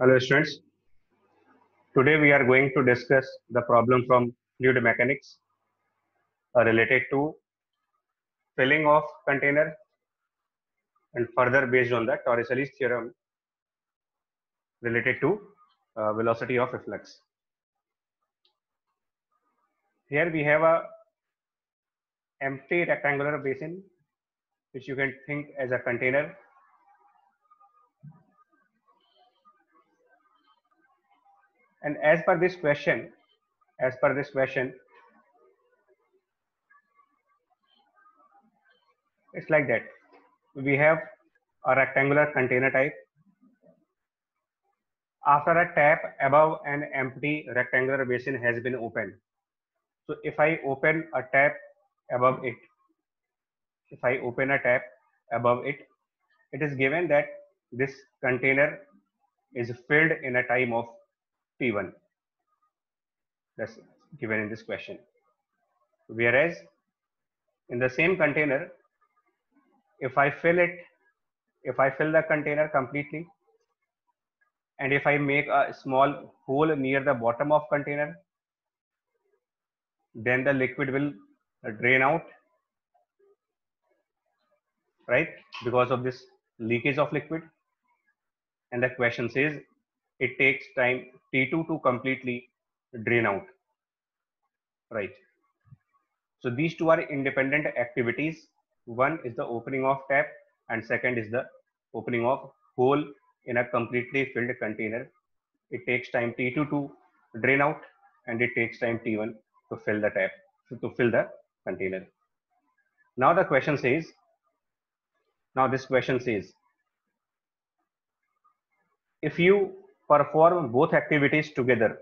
Hello students, today we are going to discuss the problem from fluid mechanics related to filling of container and further based on the Torricelli's theorem related to velocity of efflux. Here we have a empty rectangular basin which you can think as a container, and as per this question it's like that. We have a rectangular container type. After a tap above an empty rectangular basin has been opened. So if I open a tap above it, it is given that this container is filled in a time of T1. That's given in this question. Whereas in the same container, if I fill the container completely, and if I make a small hole near the bottom of container, then the liquid will drain out, right? Because of this leakage of liquid. And the question says it takes time T2 to completely drain out, right? So these two are independent activities. One is the opening of tap and second is the opening of hole in a completely filled container. It takes time T2 to drain out and it takes time T1 to fill the tap, to fill the container. Now this question says, if you perform both activities together,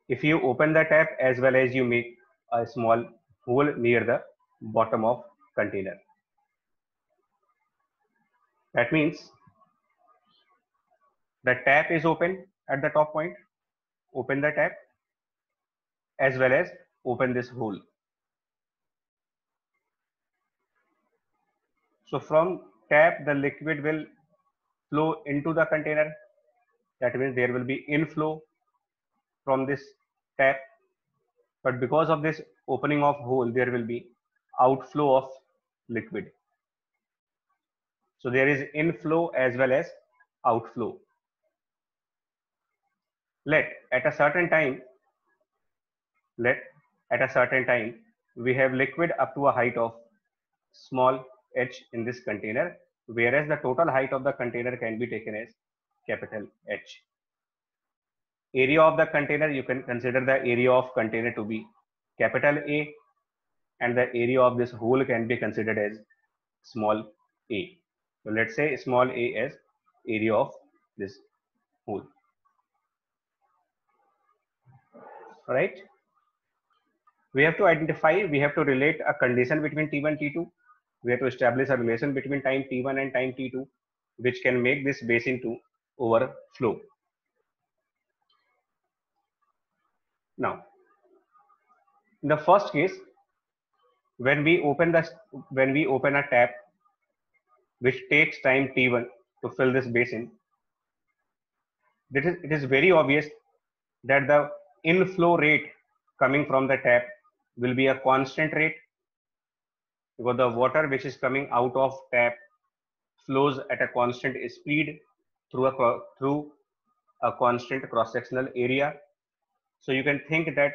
if you open the tap as well as you make a small hole near the bottom of container, that means the tap is open at the top point, open the tap as well as open this hole. So from tap the liquid will flow into the container. That means there will be inflow from this tap, but because of this opening of hole there will be outflow of liquid. So there is inflow as well as outflow. Let at a certain time we have liquid up to a height of small h in this container, whereas the total height of the container can be taken as capital H. Area of the container, you can consider the area of container to be capital A, and the area of this hole can be considered as small a. So let's say small a as area of this hole. All right. We have to relate a condition between T1, T2. We have to establish a relation between time T1 and time T2, which can make this basin to overflow. Now, in the first case, when we open a tap, which takes time T1 to fill this basin, it is very obvious that the inflow rate coming from the tap will be a constant rate, because the water which is coming out of tap flows at a constant speed through a constant cross-sectional area. So you can think that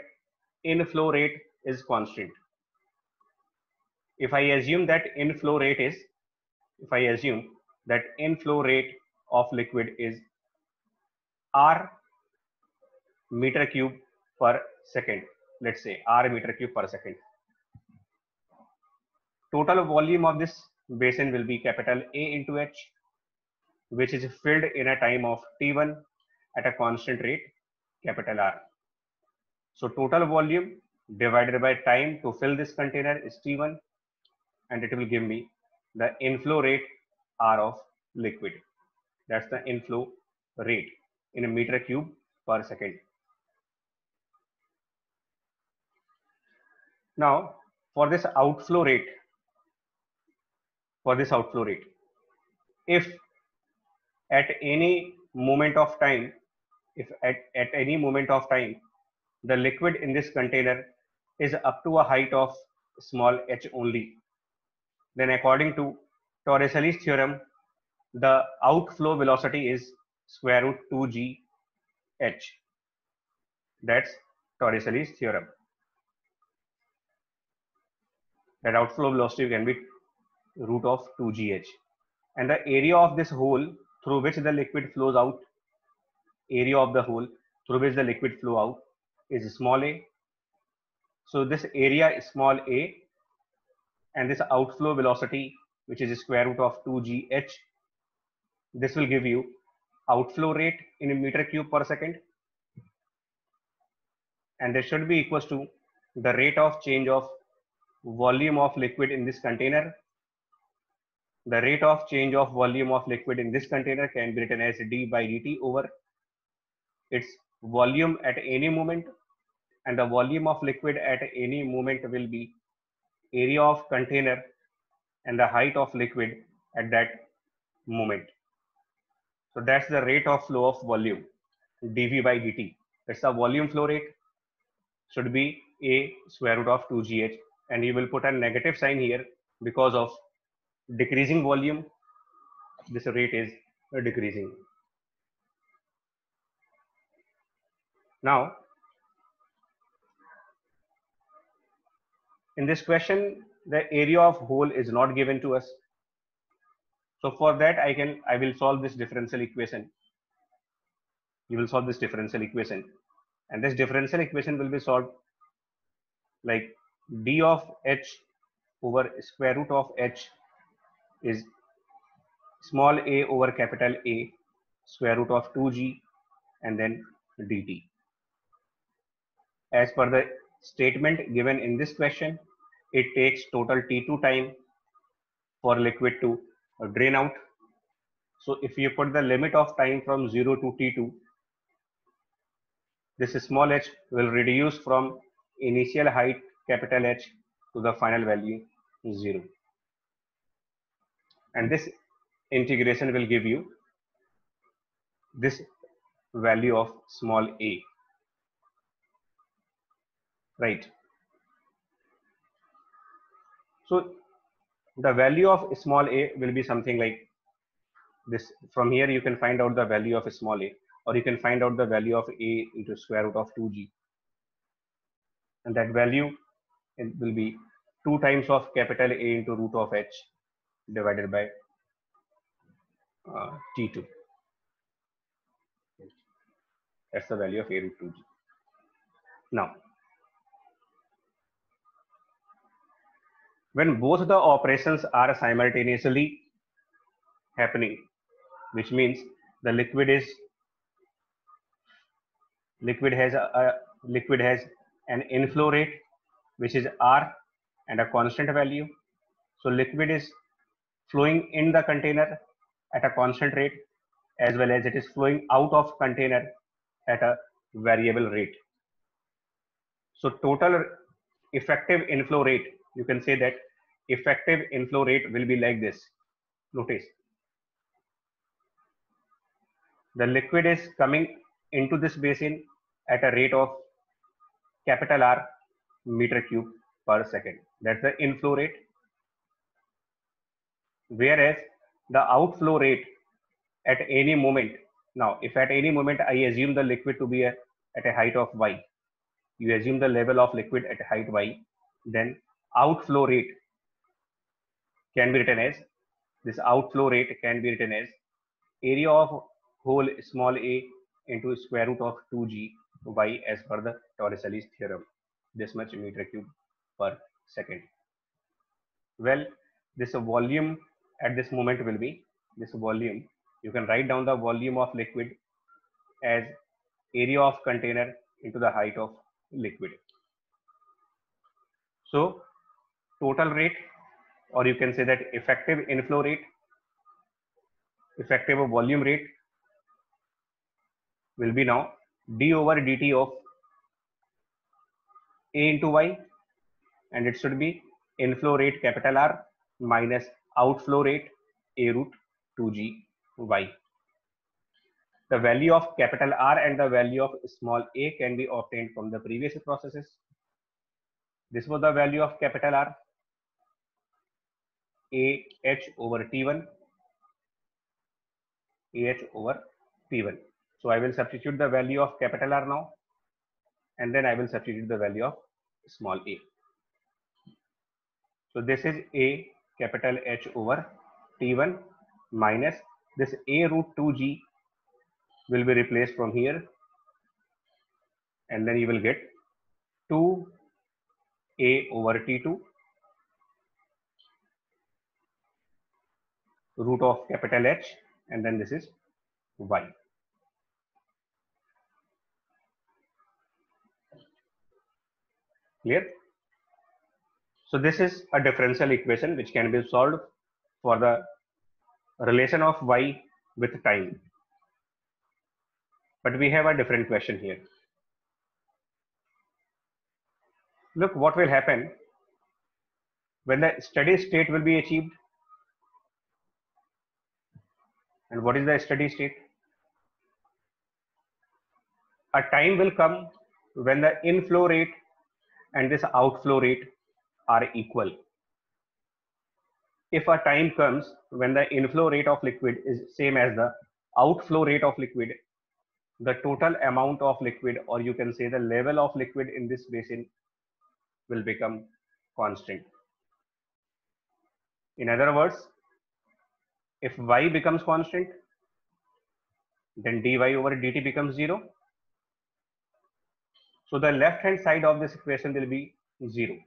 inflow rate is constant. If I assume that inflow rate of liquid is R meter cube per second, let's say R meter cube per second, total volume of this basin will be capital A into H, which is filled in a time of T1 at a constant rate capital R. So total volume divided by time to fill this container is T1, and it will give me the inflow rate R of liquid. That's the inflow rate in a meter cube per second. Now for this outflow rate, if at any moment of time, if at any moment of time, the liquid in this container is up to a height of small h only, then according to Torricelli's theorem, the outflow velocity is square root 2g h. That's Torricelli's theorem. That outflow velocity can be root of 2gh. And the area of this hole through which the liquid flows out, area of the hole through which the liquid flow out is small a. So this area is small a, and this outflow velocity, which is square root of 2gh, this will give you outflow rate in meter cube per second, and this should be equals to the rate of change of volume of liquid in this container. The rate of change of volume of liquid in this container can be written as d by dt over its volume at any moment, and the volume of liquid at any moment will be area of container and the height of liquid at that moment. So that's the rate of flow of volume, dv by dt. That's the volume flow rate, should be a square root of 2gh, and you will put a negative sign here because of decreasing volume. This rate is decreasing. Now, in this question, the area of hole is not given to us. So for that, I will solve this differential equation. You will solve this differential equation, and this differential equation will be solved like d of h over square root of h is small a over capital A square root of 2g and then dt. As per the statement given in this question, it takes total T2 time for liquid to drain out. So if you put the limit of time from 0 to T2, this small h will reduce from initial height capital H to the final value 0. And this integration will give you this value of small a, right? So the value of small a will be something like this. From here you can find out the value of small a, or you can find out the value of a into square root of 2g, and that value will be 2 times of capital A into root of h divided by t2. That's the value of a root 2g. Now, when both the operations are simultaneously happening, which means the liquid has an inflow rate which is r and a constant value. So liquid is flowing in the container at a constant rate, as well as it is flowing out of container at a variable rate. So total effective inflow rate, you can say that effective inflow rate will be like this. Notice the liquid is coming into this basin at a rate of capital R meter cube per second. That's the inflow rate. Whereas the outflow rate at any moment, now if at any moment I assume the liquid to be at a height of y, you assume the level of liquid at height y, then outflow rate can be written as, this outflow rate can be written as area of hole small a into square root of 2g y as per the Torricelli's theorem, this much meter cube per second. Well, this volume at this moment will be this volume. You can write down the volume of liquid as area of container into the height of liquid. So total rate, or you can say that effective inflow rate, effective volume rate will be now d over dt of a into y, and it should be inflow rate capital R minus outflow rate a root 2g y. The value of capital R and the value of small a can be obtained from the previous processes. This was the value of capital R, AH over T1, AH over P1. So I will substitute the value of capital R now, and then I will substitute the value of small a. So this is A capital H over T1 minus this A root 2G will be replaced from here, and then you will get 2A over T2 root of capital H, and then this is Y. Clear? So this is a differential equation which can be solved for the relation of Y with time. But we have a different question here. Look what will happen when the steady state will be achieved. And what is the steady state? A time will come when the inflow rate and this outflow rate are equal. If a time comes when the inflow rate of liquid is same as the outflow rate of liquid, the total amount of liquid, or you can say the level of liquid in this basin, will become constant. In other words, if Y becomes constant, then dy over dt becomes 0. So the left hand side of this equation will be 0.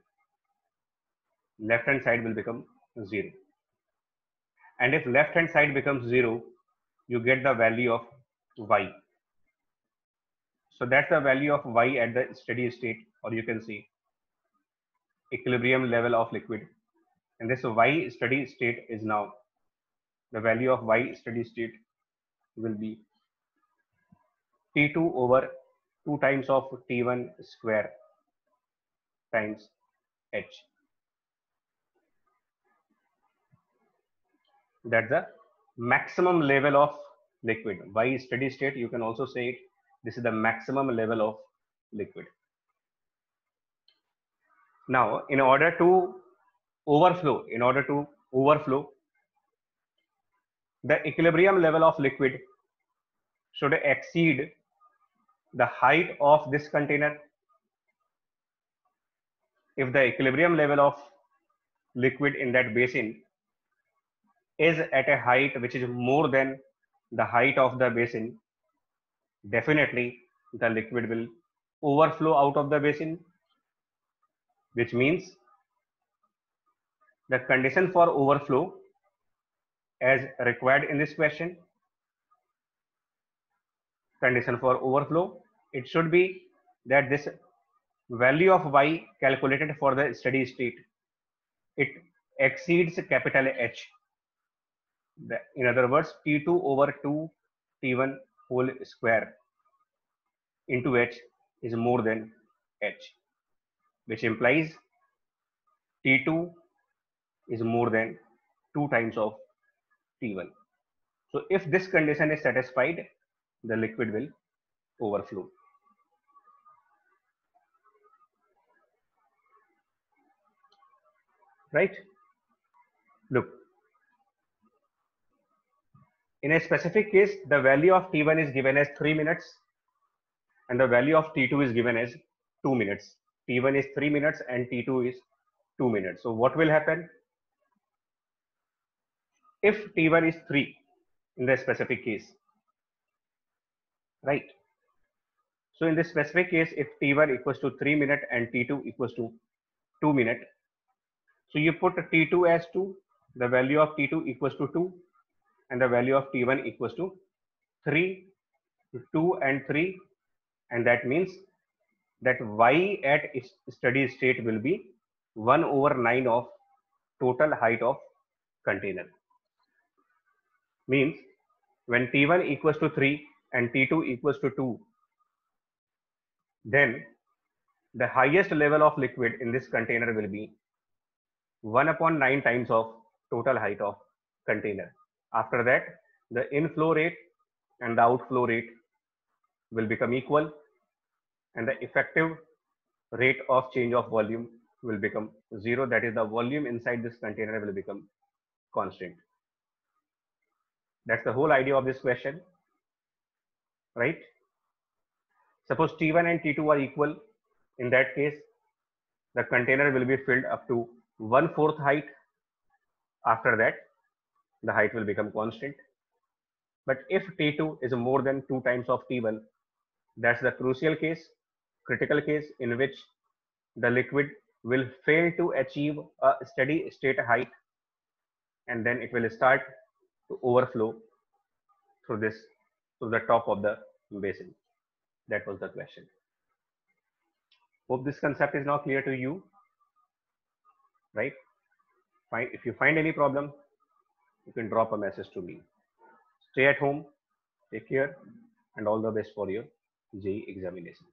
Left hand side will become 0. And if left hand side becomes 0, you get the value of Y. So that's the value of Y at the steady state, or you can see equilibrium level of liquid. And this Y steady state is now, the value of Y steady state will be T2 over 2 times of T1 square times H. That's the maximum level of liquid. Y steady state, you can also say it, this is the maximum level of liquid. Now, in order to overflow, the equilibrium level of liquid should exceed the height of this container. If the equilibrium level of liquid in that basin is at a height which is more than the height of the basin, definitely the liquid will overflow out of the basin, which means the condition for overflow as required in this question, condition for overflow, it should be that this value of Y calculated for the steady state, it exceeds capital H. In other words, T2 over 2 T1 whole square into H is more than H, which implies T2 is more than 2 times of T1. So if this condition is satisfied, the liquid will overflow. Right? Look, in a specific case, the value of T1 is given as 3 minutes and the value of T2 is given as 2 minutes. T1 is 3 minutes and T2 is 2 minutes. So what will happen? If T1 is 3 in the specific case, right? So in this specific case, if T1 equals to 3 minutes and T2 equals to 2 minutes, so you put T2 as 2, the value of T2 equals to 2, and the value of T1 equals to 3, 2 and 3, and that means that Y at its steady state will be 1 over 9 of total height of container. Means when T1 equals to 3 and T2 equals to 2, then the highest level of liquid in this container will be 1 upon 9 times of total height of container. After that, the inflow rate and the outflow rate will become equal, and the effective rate of change of volume will become zero. That is, the volume inside this container will become constant. That's the whole idea of this question, right? Suppose T1 and T2 are equal. In that case, the container will be filled up to 1/4 height. After that, the height will become constant. But if T2 is more than 2 times of T1, that's the crucial case, critical case, in which the liquid will fail to achieve a steady state height, and then it will start to overflow through this, through the top of the basin. That was the question. Hope this concept is now clear to you, right? Fine. If you find any problem, you can drop a message to me. Stay at home, take care, and all the best for your JEE examination.